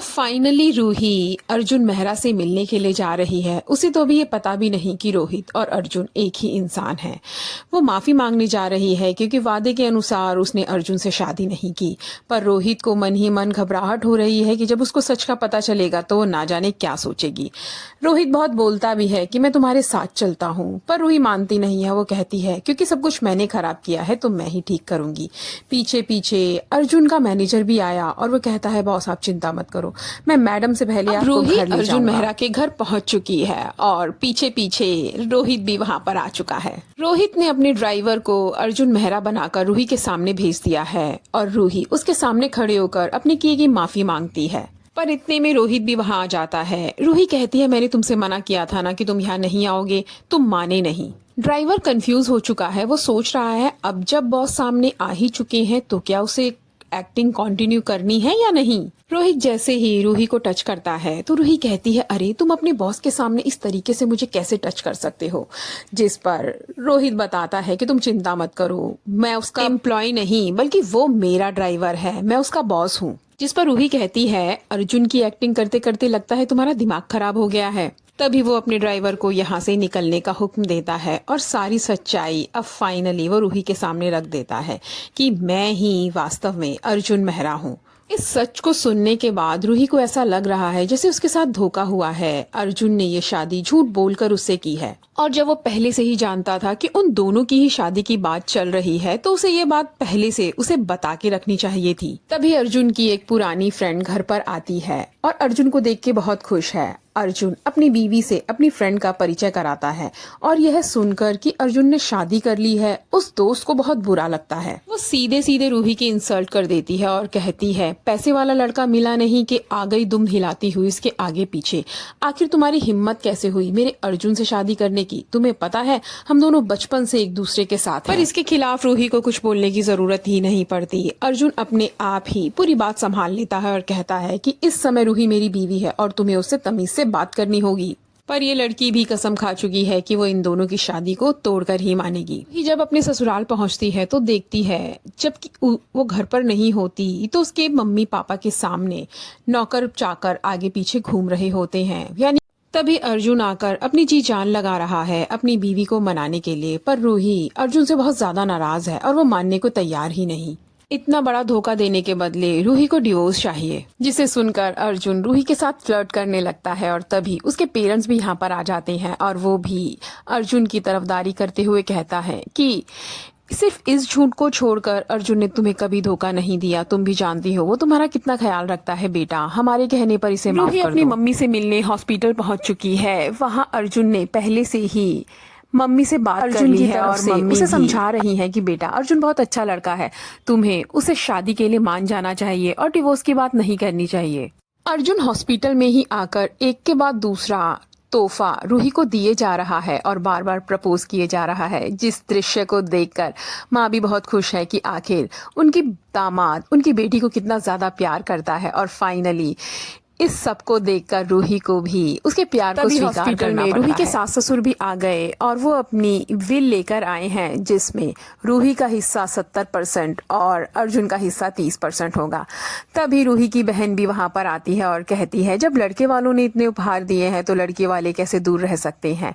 Finally Ruhi Arjun Mehra से मिलने के लिए जा रही है। उसे तो अभी ये पता भी नहीं कि रोहित और अर्जुन एक ही इंसान है। वो माफी मांगने जा रही है क्योंकि वादे के अनुसार उसने अर्जुन से शादी नहीं की। पर रोहित को मन ही मन घबराहट हो रही है कि जब उसको सच का पता चलेगा तो वो ना जाने क्या सोचेगी। रोहित बहुत बोलता भी है कि मैं तुम्हारे साथ चलता हूँ, पर रूही मानती नहीं है। वो कहती है क्योंकि सब कुछ मैंने खराब किया है तो मैं ही ठीक करूंगी। पीछे पीछे अर्जुन का मैनेजर भी आया और वो कहता है बॉस आप चिंता मत करो, मैं मैडम से पहले आपको घर ले अर्जुन मेहरा के घर पहुंच चुकी है और पीछे पीछे रोहित भी वहां पर आ चुका है। रोहित ने अपने ड्राइवर को अर्जुन मेहरा बनाकर रूही के सामने भेज दिया है और रूही उसके सामने खड़े होकर अपनी की गई माफी मांगती है। पर इतने में रोहित भी वहां आ जाता है। रूही कहती है मैंने तुमसे मना किया था ना कि तुम यहाँ नहीं आओगे, तुम माने नहीं। ड्राइवर कंफ्यूज हो चुका है। वो सोच रहा है अब जब बॉस सामने आ ही चुके हैं तो क्या उसे एक्टिंग कंटिन्यू करनी है या नहीं। रोहित जैसे ही रूही को टच करता है तो रूही कहती है अरे तुम अपने बॉस के सामने इस तरीके से मुझे कैसे टच कर सकते हो। जिस पर रोहित बताता है कि तुम चिंता मत करो, मैं उसका एम्प्लॉय नहीं बल्कि वो मेरा ड्राइवर है, मैं उसका बॉस हूँ। जिस पर रूही कहती है अर्जुन की एक्टिंग करते करते लगता है तुम्हारा दिमाग खराब हो गया है। तभी वो अपने ड्राइवर को यहाँ से निकलने का हुक्म देता है और सारी सच्चाई अब फाइनली वो रूही के सामने रख देता है कि मैं ही वास्तव में अर्जुन मेहरा हूँ। इस सच को सुनने के बाद रूही को ऐसा लग रहा है जैसे उसके साथ धोखा हुआ है। अर्जुन ने ये शादी झूठ बोलकर उससे की है और जब वो पहले से ही जानता था कि उन दोनों की ही शादी की बात चल रही है तो उसे ये बात पहले से उसे बता के रखनी चाहिए थी। तभी अर्जुन की एक पुरानी फ्रेंड घर पर आती है और अर्जुन को देख के बहुत खुश है। अर्जुन अपनी बीवी से अपनी फ्रेंड का परिचय कराता है और यह सुनकर कि अर्जुन ने शादी कर ली है उस दोस्त को बहुत बुरा लगता है। वो सीधे सीधे रूही की इंसल्ट कर देती है और कहती है पैसे वाला लड़का मिला नहीं कि आ गई दुम हिलाती हुई इसके आगे पीछे। आखिर तुम्हारी हिम्मत कैसे हुई मेरे अर्जुन से शादी करने की? तुम्हें पता है हम दोनों बचपन से एक दूसरे के साथ हैं। पर इसके खिलाफ रूही को कुछ बोलने की जरूरत ही नहीं पड़ती। अर्जुन अपने आप ही पूरी बात संभाल लेता है और कहता है कि इस समय रूही मेरी बीवी है और तुम्हें उससे तमीज से बात करनी होगी। पर ये लड़की भी कसम खा चुकी है कि वो इन दोनों की शादी को तोड़कर ही मानेगी। ही जब अपने ससुराल पहुंचती है तो देखती है जबकि वो घर पर नहीं होती तो उसके मम्मी पापा के सामने नौकर चाकर आगे पीछे घूम रहे होते हैं। यानी तभी अर्जुन आकर अपनी जी जान लगा रहा है अपनी बीवी को मनाने के लिए। पर रूही अर्जुन से बहुत ज्यादा नाराज है और वो मानने को तैयार ही नहीं। इतना बड़ा धोखा देने के बदले रूही को डिवोर्स चाहिए, जिसे सुनकर अर्जुन रूही के साथ फ्लर्ट करने लगता है और तभी उसके पेरेंट्स भी यहाँ पर आ जाते हैं और वो भी अर्जुन की तरफदारी करते हुए कहता है कि सिर्फ इस झूठ को छोड़कर अर्जुन ने तुम्हें कभी धोखा नहीं दिया। तुम भी जानती हो वो तुम्हारा कितना ख्याल रखता है बेटा, हमारे कहने पर इसे माफ कर दो। अपनी मम्मी से मिलने हॉस्पिटल पहुंच चुकी है। वहाँ अर्जुन ने पहले से ही मम्मी से बात कर ली है और मम्मी उसे समझा रही है कि बेटा अर्जुन बहुत अच्छा लड़का है, तुम्हें उसे शादी के लिए मान जाना चाहिए और डिवोर्स की बात नहीं करनी चाहिए। अर्जुन हॉस्पिटल में ही आकर एक के बाद दूसरा तोहफा रूही को दिए जा रहा है और बार बार प्रपोज किए जा रहा है, जिस दृश्य को देखकर माँ भी बहुत खुश है कि आखिर उनकी दामाद उनकी बेटी को कितना ज्यादा प्यार करता है। और फाइनली इस सब को देखकर रूही को भी उसके प्यार को स्वीकार करना पड़ता है। रूही के सास ससुर भी आ गए और वो अपनी विल लेकर आए हैं जिसमें रूही का हिस्सा 70% और अर्जुन का हिस्सा 30% होगा। तभी रूही की बहन भी वहां पर आती है और कहती है जब लड़के वालों ने इतने उपहार दिए हैं तो लड़के वाले कैसे दूर रह सकते हैं,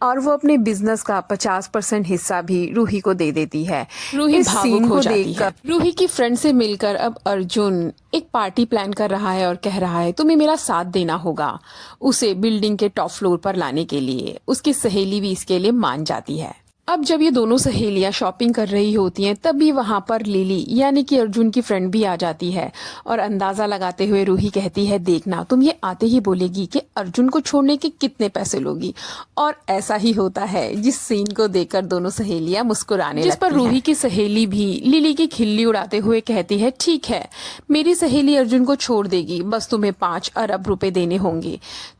और वो अपने बिजनेस का 50% हिस्सा भी रूही को दे देती है। रूही भावुक हो जाती है। रूही की फ्रेंड से मिलकर अब अर्जुन एक पार्टी प्लान कर रहा है और कह रहा है तुम्हें मेरा साथ देना होगा उसे बिल्डिंग के टॉप फ्लोर पर लाने के लिए। उसकी सहेली भी इसके लिए मान जाती है। अब जब ये दोनों सहेलियां शॉपिंग कर रही होती हैं तभी वहां पर लिली यानी कि अर्जुन की फ्रेंड भी आ जाती है और अंदाजा लगाते हुए रूही कहती है देखना तुम ये आते ही बोलेगी कि अर्जुन को छोड़ने के कितने पैसे लोगी। और ऐसा ही होता है जिस सीन को देखकर दोनों सहेलियां मुस्कुराने लगती हैं। जिस पर रूही की सहेली भी लिली की खिल्ली उड़ाते हुए कहती है ठीक है मेरी सहेली अर्जुन को छोड़ देगी, बस तुम्हें 5 अरब रुपए देने होंगे।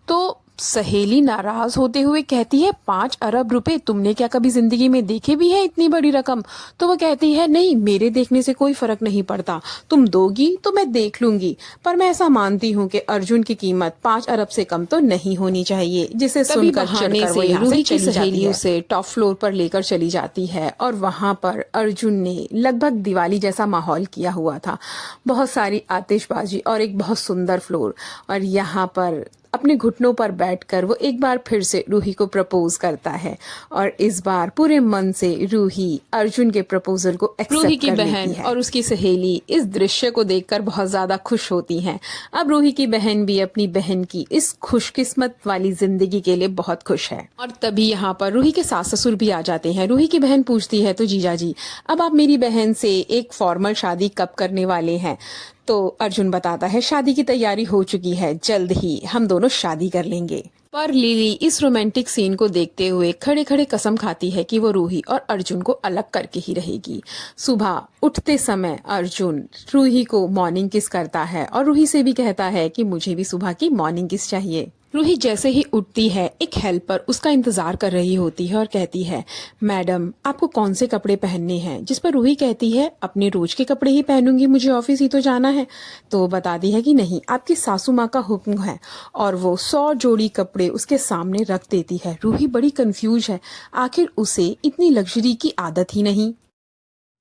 तो सहेली नाराज होते हुए कहती है 5 अरब रुपए, तुमने क्या कभी जिंदगी में देखे भी है इतनी बड़ी रकम? तो वो कहती है नहीं, मेरे देखने से कोई फर्क नहीं पड़ता, तुम दोगी तो मैं देख लूंगी, पर मैं ऐसा मानती हूँ कि अर्जुन की कीमत 5 अरब से कम तो नहीं होनी चाहिए। जिसे सुनकर बहाने चिढ़कर वो से यहाँ रूही से की चली सहेली जाती है, उसे टॉप फ्लोर पर लेकर चली जाती है और वहां पर अर्जुन ने लगभग दिवाली जैसा माहौल किया हुआ था, बहुत सारी आतिशबाजी और एक बहुत सुंदर फ्लोर, और यहाँ पर अपने घुटनों पर बैठकर वो एक बार फिर से रूही को प्रपोज करता है और इस बार पूरे मन से रूही अर्जुन के प्रपोजल को एक्सेप्ट रूही की कर बहन लेती है और उसकी सहेली इस दृश्य को देखकर बहुत ज्यादा खुश होती हैं। अब रूही की बहन भी अपनी बहन की इस खुशकिस्मत वाली जिंदगी के लिए बहुत खुश है। और तभी यहाँ पर रूही के सास ससुर भी आ जाते हैं। रूही की बहन पूछती है तो जीजा जी, अब आप मेरी बहन से एक फॉर्मल शादी कब करने वाले हैं? तो अर्जुन बताता है शादी की तैयारी हो चुकी है, जल्द ही हम दोनों शादी कर लेंगे। पर लिली इस रोमांटिक सीन को देखते हुए खड़े खड़े कसम खाती है कि वो रूही और अर्जुन को अलग करके ही रहेगी। सुबह उठते समय अर्जुन रूही को मॉर्निंग किस करता है और रूही से भी कहता है कि मुझे भी सुबह की मॉर्निंग किस चाहिए। रूही जैसे ही उठती है, एक हेल्पर उसका इंतजार कर रही होती है और कहती है मैडम आपको कौन से कपड़े पहनने हैं? जिस पर रूही कहती है अपने रोज के कपड़े ही पहनूंगी, मुझे ऑफिस ही तो जाना है। तो वो बताती है कि नहीं, आपकी सासू माँ का हुक्म है, और वो 100 जोड़ी कपड़े उसके सामने रख देती है। रूही बड़ी कंफ्यूज है, आखिर उसे इतनी लग्जरी की आदत ही नहीं।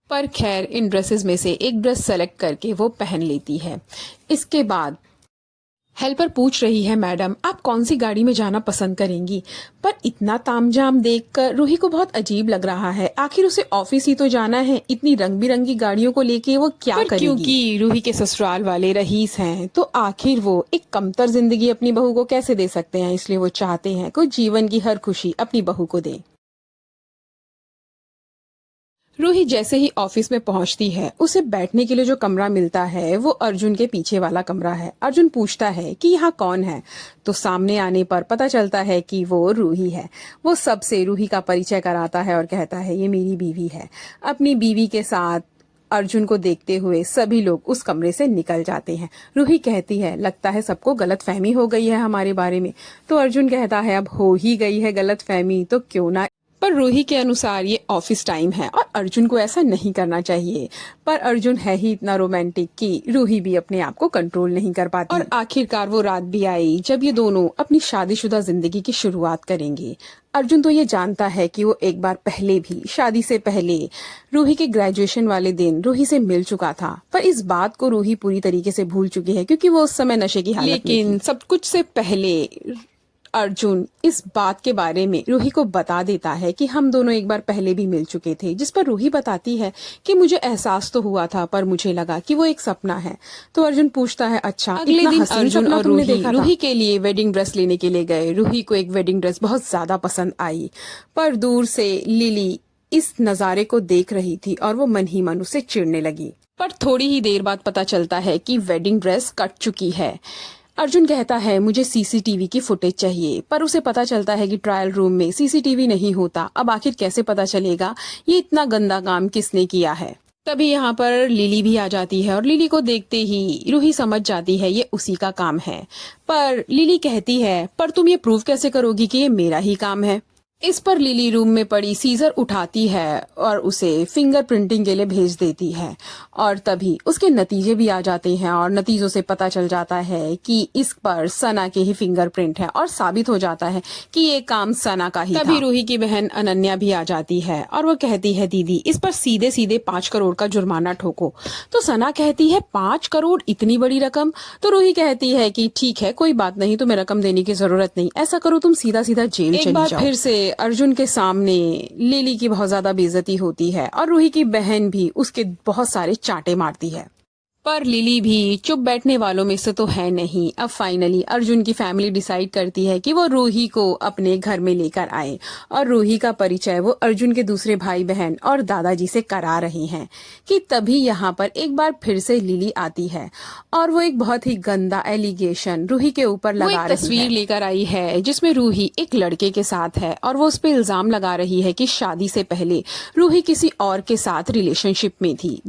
पर खैर इन ड्रेसेस में से एक ड्रेस सेलेक्ट करके वो पहन लेती है। इसके बाद हेल्पर पूछ रही है मैडम आप कौन सी गाड़ी में जाना पसंद करेंगी? पर इतना तामझाम देखकर रूही को बहुत अजीब लग रहा है, आखिर उसे ऑफिस ही तो जाना है, इतनी रंग बिरंगी गाड़ियों को लेके वो क्या करेगी? क्योंकि रूही के ससुराल वाले रईस हैं, तो आखिर वो एक कमतर जिंदगी अपनी बहू को कैसे दे सकते हैं, इसलिए वो चाहते हैं कि जीवन की हर खुशी अपनी बहू को दे। रूही जैसे ही ऑफिस में पहुंचती है, उसे बैठने के लिए जो कमरा मिलता है वो अर्जुन के पीछे वाला कमरा है। अर्जुन पूछता है कि यहाँ कौन है, तो सामने आने पर पता चलता है कि वो रूही है। वो सबसे रूही का परिचय कराता है और कहता है ये मेरी बीवी है। अपनी बीवी के साथ अर्जुन को देखते हुए सभी लोग उस कमरे से निकल जाते हैं। रूही कहती है लगता है सबको गलतफहमी हो गई है हमारे बारे में। तो अर्जुन कहता है अब हो ही गई है गलतफहमी तो क्यों ना। पर रूही के अनुसार ये ऑफिस टाइम है और अर्जुन को ऐसा नहीं करना चाहिए। पर अर्जुन है ही इतना रोमांटिक कि रूही भी अपने आप को कंट्रोल नहीं कर पाती। और आखिरकार वो रात भी आई जब ये दोनों अपनी शादीशुदा जिंदगी की शुरुआत करेंगे। अर्जुन तो ये जानता है कि वो एक बार पहले भी शादी से पहले रूही के ग्रेजुएशन वाले दिन रूही से मिल चुका था, पर इस बात को रूही पूरी तरीके से भूल चुकी है क्योंकि वो उस समय नशे की हालत में थी। लेकिन सब कुछ से पहले अर्जुन इस बात के बारे में रूही को बता देता है कि हम दोनों एक बार पहले भी मिल चुके थे, जिस पर रूही बताती है कि मुझे एहसास तो हुआ था पर मुझे लगा कि वो एक सपना है। तो अर्जुन पूछता है अच्छा, अगले दिन अर्जुन और रूही के लिए वेडिंग ड्रेस लेने के लिए गए। रूही को एक वेडिंग ड्रेस बहुत ज्यादा पसंद आई, पर दूर से लिली इस नजारे को देख रही थी और वो मन ही मन उसे चिढ़ने लगी। पर थोड़ी ही देर बाद पता चलता है कि वेडिंग ड्रेस कट चुकी है। अर्जुन कहता है मुझे सीसीटीवी की फुटेज चाहिए, पर उसे पता चलता है कि ट्रायल रूम में सीसीटीवी नहीं होता। अब आखिर कैसे पता चलेगा ये इतना गंदा काम किसने किया है? तभी यहाँ पर लिली भी आ जाती है और लिली को देखते ही रूही समझ जाती है ये उसी का काम है। पर लिली कहती है पर तुम ये प्रूव कैसे करोगी कि ये मेरा ही काम है? इस पर लिली रूम में पड़ी सीजर उठाती है और उसे फिंगर प्रिंटिंग के लिए भेज देती है, और तभी उसके नतीजे भी आ जाते हैं और नतीजों से पता चल जाता है कि इस पर सना के ही फिंगरप्रिंट है और साबित हो जाता है कि ये काम सना का ही था। तभी रूही की बहन अनन्या भी आ जाती है और वो कहती है दीदी इस पर सीधे सीधे 5 करोड़ का जुर्माना ठोको। तो सना कहती है 5 करोड़ इतनी बड़ी रकम? तो रूही कहती है कि ठीक है कोई बात नहीं, तुम्हें रकम देने की जरूरत नहीं, ऐसा करो तुम सीधा सीधा जेल चली जाओ। फिर से अर्जुन के सामने लिली की बहुत ज्यादा बेइज्जती होती है और रूही की बहन भी उसके बहुत सारे चांटे मारती है। पर लिली भी चुप बैठने वालों में से तो है नहीं। अब फाइनली अर्जुन की फैमिली डिसाइड करती है कि वो रूही को अपने घर में लेकर आए और रूही का परिचय वो अर्जुन के दूसरे भाई बहन और दादाजी से करा रहे हैं कि तभी यहाँ पर एक बार फिर से लिली आती है और वो एक बहुत ही गंदा एलिगेशन रूही के ऊपर लगा रही है। तस्वीर लेकर आई है जिसमें रूही एक लड़के के साथ है और वो उस पर इल्जाम लगा रही है कि शादी से पहले रूही किसी और के साथ रिलेशनशिप में थी।